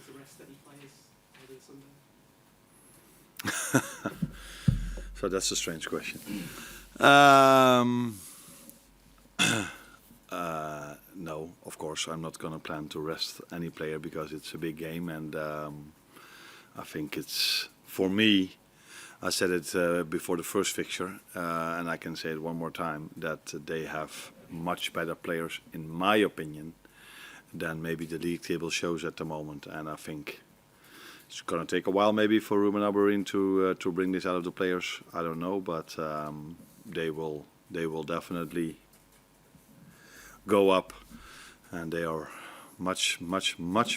able to rest any players over the Sunday? So that's a strange question. No, of course I'm not going to plan to rest any player because it's a big game, and I think it's, for me, I said it before the first fixture, and I can say it one more time, that they have much better players, in my opinion, than maybe the league table shows at the moment. And I think it's going to take a while maybe for Ruben Amorim to bring this out of the players. I don't know, but they will definitely go up, and they are much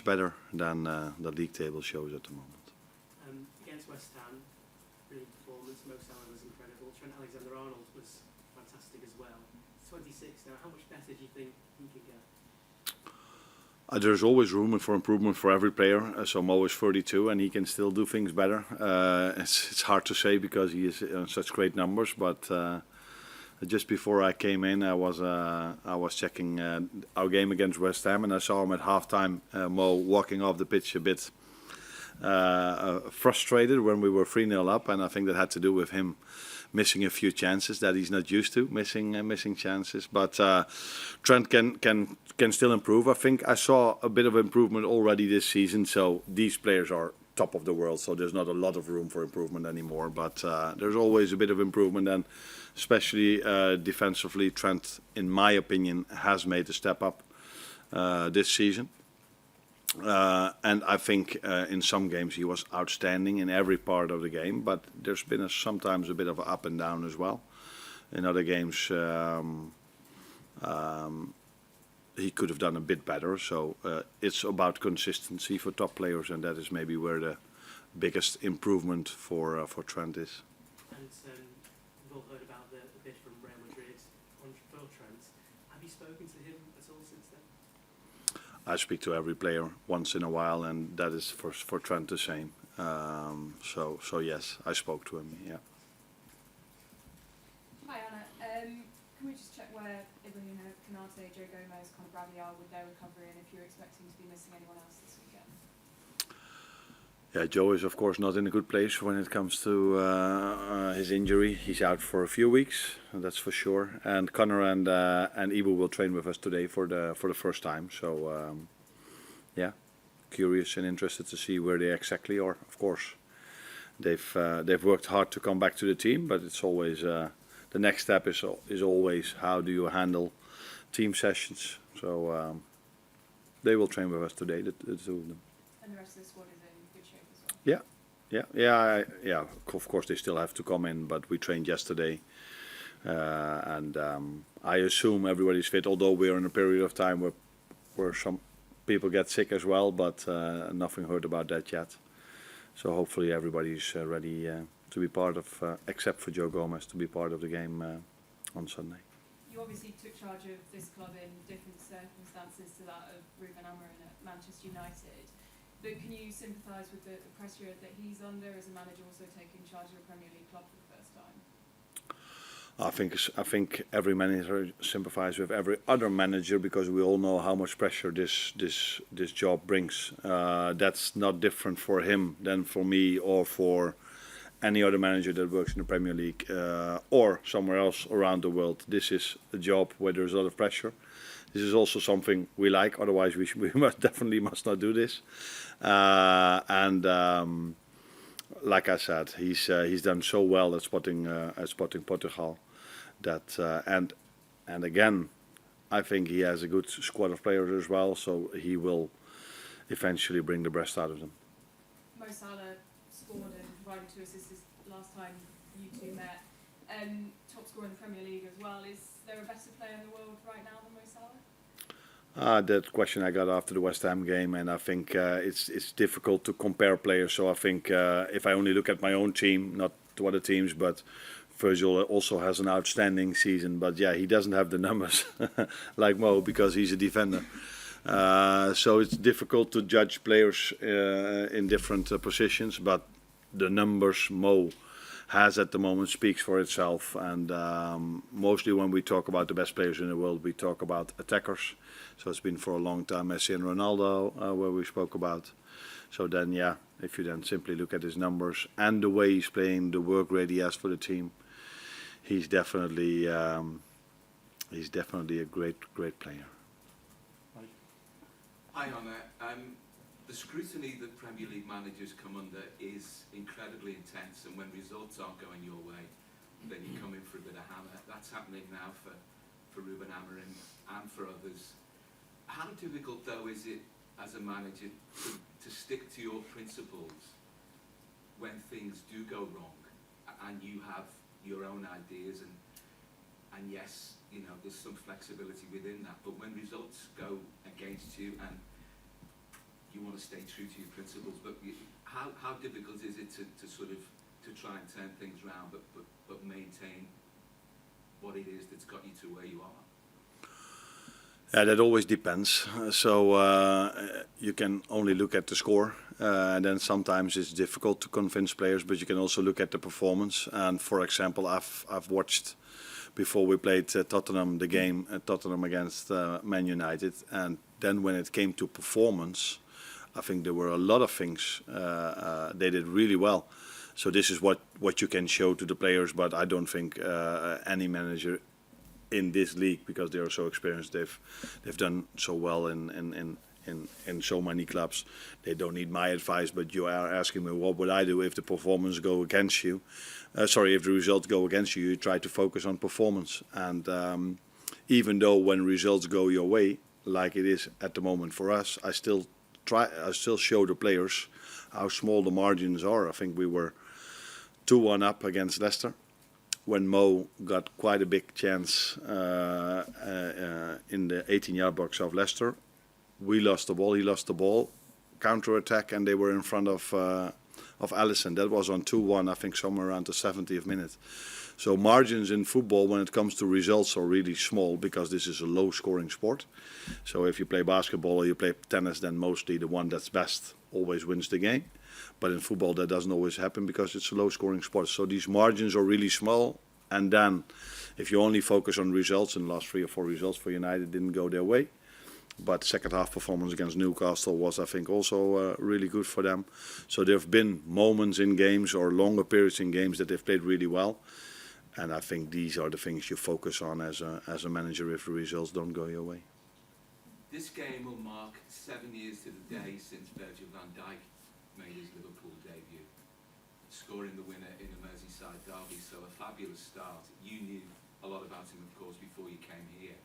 better than the league table shows at the moment. Against West Ham, brilliant performance. Mo Salah was incredible. Trent Alexander-Arnold was fantastic as well. 26 now. How much better do you think he could get? There's always room for improvement for every player. So Mo is 32 and he can still do things better. It's hard to say because he is on such great numbers. But just before I came in, I was checking our game against West Ham, and I saw him at halftime. Mo walking off the pitch a bit frustrated when we were 3-0 up, and I think that had to do with him missing a few chances that he's not used to, missing chances. But Trent can still improve. I think I saw a bit of improvement already this season. So these players are top of the world, so there's not a lot of room for improvement anymore. But there's always a bit of improvement, and especially defensively, Trent, in my opinion, has made a step up this season. And I think in some games he was outstanding in every part of the game, but there's been sometimes a bit of up and down as well. In other games he could have done a bit better, so it's about consistency for top players, and that is maybe where the biggest improvement for Trent is. And we've all heard about the bid from Real Madrid for Trent. Have you spoken to him at all since then? I speak to every player once in a while, and that is for Trent the same. So yes, I spoke to him. Yeah. Hi Anna, can we just check where Ibrahim Konate, Joe Gomez, Conor Bradley are with their recovery, and if you're expecting to be missing anyone else this weekend? Yeah, Joe is of course not in a good place when it comes to his injury. He's out for a few weeks, that's for sure. And Conor and Ibu will train with us today for the first time. So yeah, curious and interested to see where they exactly are. Of course, they've worked hard to come back to the team, but it's always the next step is always how do you handle team sessions. So they will train with us today, the two of them. And the rest of the squad is in good shape as well? Yeah. Of course, they still have to come in, but we trained yesterday, and I assume everybody's fit. Although we're in a period of time where some people get sick as well, but nothing heard about that yet. So hopefully everybody's ready to be part of, except for Joe Gomez, to be part of the game on Sunday. You obviously took charge of this club in different circumstances to that of Ruben Amorim at Manchester United. But can you sympathise with the pressure that he's under as a manager, also taking charge of a Premier League club for the first time? I think every manager sympathises with every other manager, because we all know how much pressure this job brings. That's not different for him than for me or for any other manager that works in the Premier League or somewhere else around the world. This is a job where there's a lot of pressure. This is also something we like. Otherwise, we definitely must not do this. Like I said, he's done so well at Sporting Portugal that and again, I think he has a good squad of players as well. So he will eventually bring the best out of them. Mo Salah scored and provided 2 assists last time you two met. Top scorer in the Premier League as well. Is there a better player in the world right now than Mo Salah? That question I got after the West Ham game, and I think it's difficult to compare players. So I think if I only look at my own team, not to other teams, but Virgil also has an outstanding season. But yeah, he doesn't have the numbers like Mo because he's a defender. So it's difficult to judge players in different positions. But the numbers Mo has at the moment speaks for itself. And mostly when we talk about the best players in the world, we talk about attackers. So it's been for a long time Messi and Ronaldo, where we spoke about. So then, yeah, if you then simply look at his numbers and the way he's playing, the work rate he has for the team, he's definitely a great player. Hi, Arne. The scrutiny that Premier League managers come under is incredibly intense, and when results aren't going your way, then you come in for a bit of hammer. That's happening now for Ruben Amorim and for others. How difficult, though, is it as a manager to stick to your principles when things do go wrong and you have your own ideas and yes, you know, there's some flexibility within that, but when results go against you and you want to stay true to your principles, but how difficult is it to sort of to try and turn things around but maintain what it is that's got you to where you are? Yeah, that always depends. So you can only look at the score, and then sometimes it's difficult to convince players, but you can also look at the performance. And for example, I've watched before we played Tottenham, the game at Tottenham against Man United, and then when it came to performance, I think there were a lot of things they did really well. So this is what you can show to the players, but I don't think any manager in this league, because they are so experienced, they've done so well in so many clubs. They don't need my advice, but you are asking me what would I do if the performance go against you. If the results go against you, you try to focus on performance. And even though when results go your way, like it is at the moment for us, I still show the players how small the margins are. I think we were 2-1 up against Leicester, when Mo got quite a big chance in the 18-yard box of Leicester. We lost the ball, he lost the ball, counter-attack, and they were in front of Alisson. That was on 2-1, I think somewhere around the 70th minute. So margins in football when it comes to results are really small, because this is a low-scoring sport. So if you play basketball or you play tennis, then mostly the one that's best always wins the game. But in football that doesn't always happen, because it's a low-scoring sport. So these margins are really small. And then if you only focus on results, and the last 3 or 4 results for United didn't go their way. But second half performance against Newcastle was, I think, also really good for them. So there have been moments in games or longer periods in games that they've played really well. And I think these are the things you focus on as a manager if the results don't go your way. This game will mark 7 years to the day since Virgil van Dijk made his Liverpool debut, scoring the winner in a Merseyside derby. So a fabulous start. You knew a lot about him, of course, before you came here.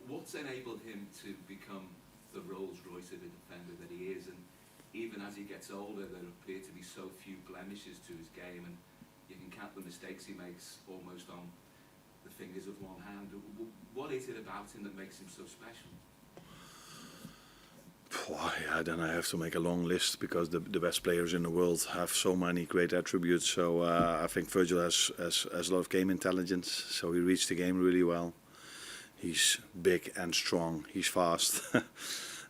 What's enabled him to become the Rolls-Royce of the defender that he is? And even as he gets older, there appear to be so few blemishes to his game, and you can count the mistakes he makes almost on the fingers of one hand. What is it about him that makes him so special? Yeah, then I have to make a long list, because the best players in the world have so many great attributes. So I think Virgil has a lot of game intelligence. So he reads the game really well. He's big and strong. He's fast.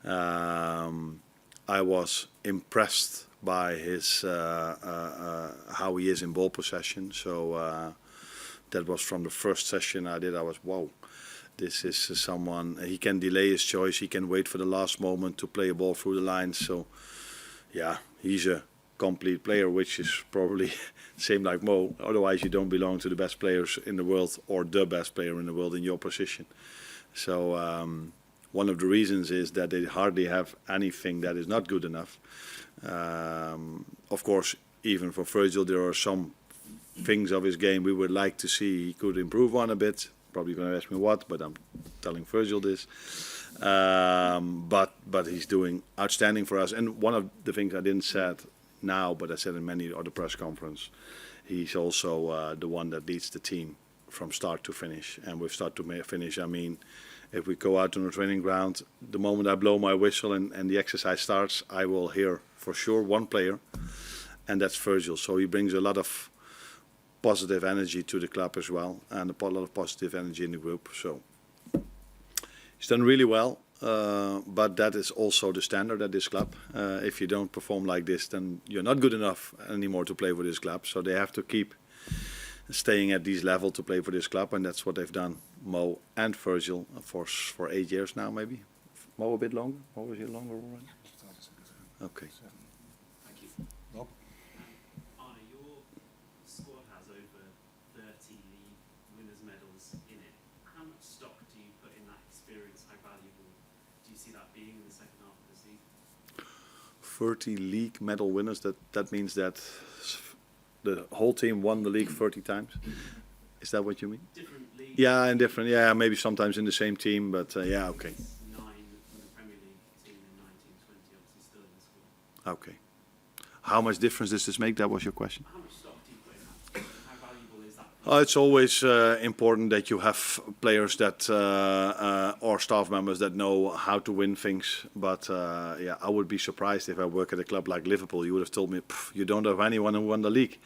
I was impressed by his how he is in ball possession. So that was from the first session I did. I was, wow. This is someone, he can delay his choice, he can wait for the last moment to play a ball through the lines. So, yeah, he's a complete player, which is probably same like Mo. Otherwise, you don't belong to the best players in the world, or the best player in the world in your position. So, one of the reasons is that they hardly have anything that is not good enough. Of course, even for Virgil, there are some things of his game we would like to see he could improve on a bit. Probably going to ask me what, but I'm telling Virgil this. But he's doing outstanding for us. And one of the things I didn't say now, but I said in many other press conferences, he's also the one that leads the team from start to finish. And with start to finish, I mean, if we go out on the training ground, the moment I blow my whistle and the exercise starts, I will hear for sure one player, and that's Virgil. So he brings a lot of positive energy to the club as well, and a lot of positive energy in the group. So he's done really well, but that is also the standard at this club. If you don't perform like this, then you're not good enough anymore to play for this club. So they have to keep staying at this level to play for this club, and that's what they've done. Mo and Virgil for 8 years now, maybe. Mo a bit longer. Mo was here longer already. Okay. Thank you. Rob? Arne, your squad has over 30 league winners' medals in it. How much stock do you put in that experience? How valuable do you see that being in the second half of the season? 30 league medal winners. That means that the whole team won the league 30 times. Is that what you mean? Different leagues. Yeah, and different. Yeah, maybe sometimes in the same team, but yeah, okay. 9 from the Premier League team in 1920, obviously still in the squad. Okay. How much difference does this make? That was your question. How much stock do you put in that? How valuable is that? It's always important that you have players that or staff members that know how to win things. But yeah, I would be surprised if I work at a club like Liverpool. You would have told me you don't have anyone who won the league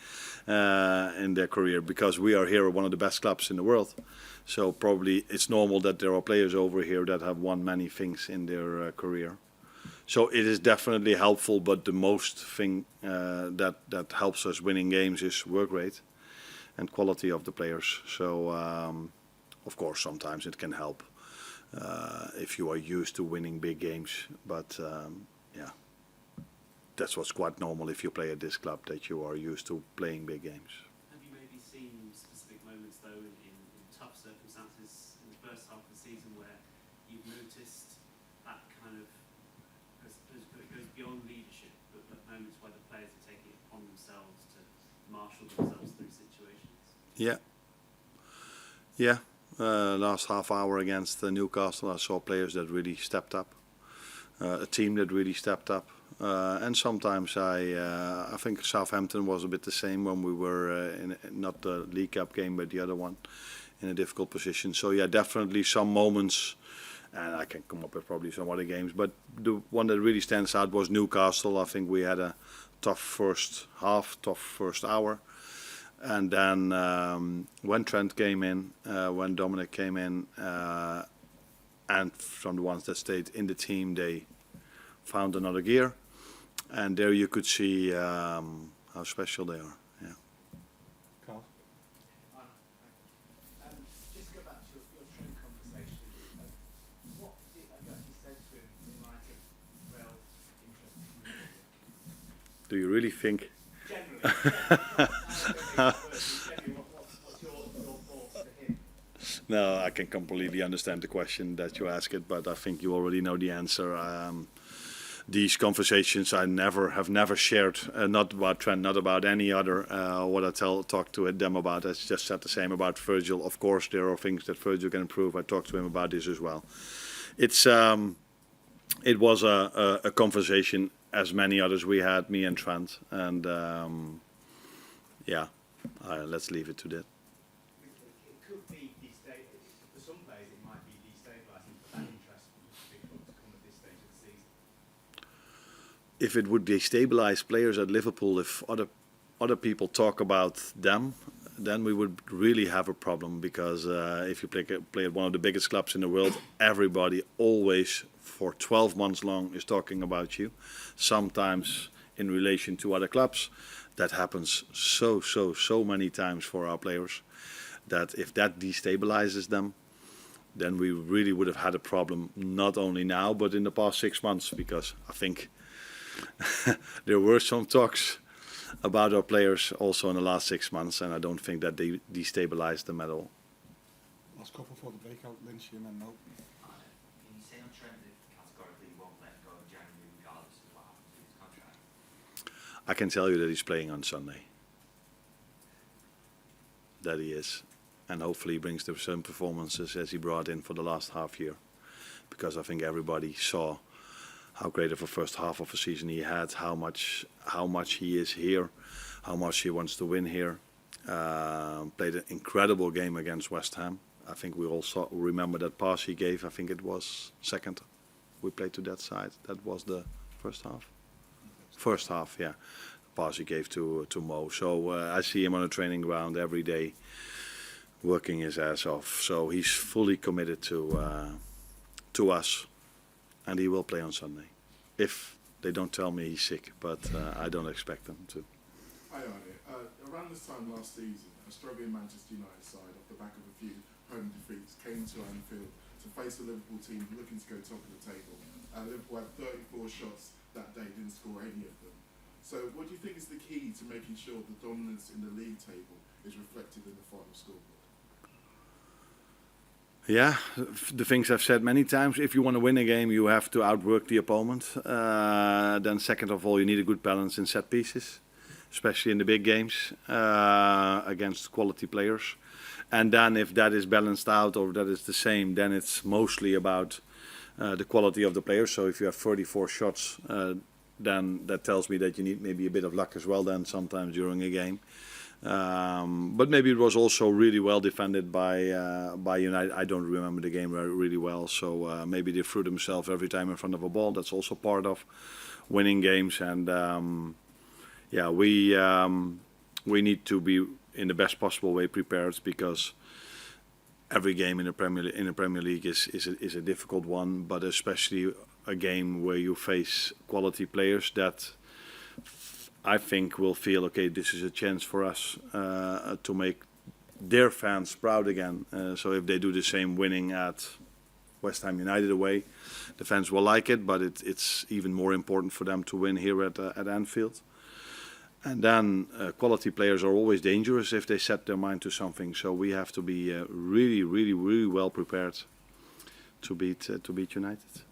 in their career, because we are here one of the best clubs in the world. So probably it's normal that there are players over here that have won many things in their career. So it is definitely helpful, but the most thing that helps us winning games is work rate and quality of the players. So of course sometimes it can help if you are used to winning big games, but yeah, that's what's quite normal if you play at this club, that you are used to playing big games. Have you maybe seen specific moments though in tough circumstances in the first half of the season where you've noticed that kind of, I suppose it goes beyond leadership, but moments where the players are taking it upon themselves to marshal themselves through situations? Yeah. Yeah. Last half hour against Newcastle, I saw players that really stepped up, a team that really stepped up, and sometimes I think Southampton was a bit the same when we were in not the League Cup game but the other one, in a difficult position. So yeah, definitely some moments, and I can come up with probably some other games, but the one that really stands out was Newcastle. I think we had a tough first half, tough first hour. And then when Trent came in, when Dominic came in, and from the ones that stayed in the team, they found another gear. And there you could see how special they are. Yeah. Carl? Just go back to your Trent conversation. What did I actually said to him in light of real interest? Do you really think? What's your thoughts to him? No, I can completely understand the question that you ask it, but I think you already know the answer. These conversations I have never shared, not about Trent, not about any other. What I talk to them about, I just said the same about Virgil. Of course, there are things that Virgil can improve. I talked to him about this as well. It was a conversation as many others we had, me and Trent, and yeah, let's leave it to that. It could be destabilising. For some players, it might be destabilising for that interest from big clubs to come at this stage of the season. If it would destabilize players at Liverpool, if other people talk about them, then we would really have a problem, because if you play at one of the biggest clubs in the world, everybody always for 12 months long is talking about you. Sometimes in relation to other clubs. That happens so many times for our players, that if that destabilizes them, then we really would have had a problem, not only now but in the past 6 months, because I think there were some talks about our players also in the last 6 months, and I don't think that they destabilized them at all. Last couple for the breakout, Lynch and then Mo. Can you say on Trent that categorically won't let go of January regardless of what happens with his contract? I can tell you that he's playing on Sunday. That he is. And hopefully he brings the same performances as he brought in for the last half year. Because I think everybody saw how great of a first half of a season he had, how much he is here, how much he wants to win here. Played an incredible game against West Ham. I think we all remember that pass he gave. I think it was second. We played to that side. That was the first half. First half, yeah. Pass he gave to Mo. So I see him on a training ground every day, working his ass off. So he's fully committed to us, and he will play on Sunday, if they don't tell me he's sick. But I don't expect them to. Hi Arne. Around this time last season, a struggling Manchester United side, off the back of a few home defeats, came to Anfield to face a Liverpool team looking to go top of the table. Liverpool had 34 shots that day, didn't score any of them. So what do you think is the key to making sure the dominance in the league table is reflected in the final scoreboard? Yeah, the things I've said many times. If you want to win a game, you have to outwork the opponent. Then second of all, you need a good balance in set pieces, especially in the big games against quality players. And then if that is balanced out or that is the same, then it's mostly about the quality of the players. So if you have 34 shots, then that tells me that you need maybe a bit of luck as well then sometimes during a game. But maybe it was also really well defended by United. I don't remember the game really well, so maybe they threw themselves every time in front of a ball. That's also part of winning games. And yeah, we need to be in the best possible way prepared, because every game in the Premier League is a difficult one, but especially a game where you face quality players that I think will feel, okay, this is a chance for us to make their fans proud again. So if they do the same winning at West Ham United away, the fans will like it, but it's even more important for them to win here at Anfield. And then quality players are always dangerous if they set their mind to something. So we have to be really well prepared to beat United.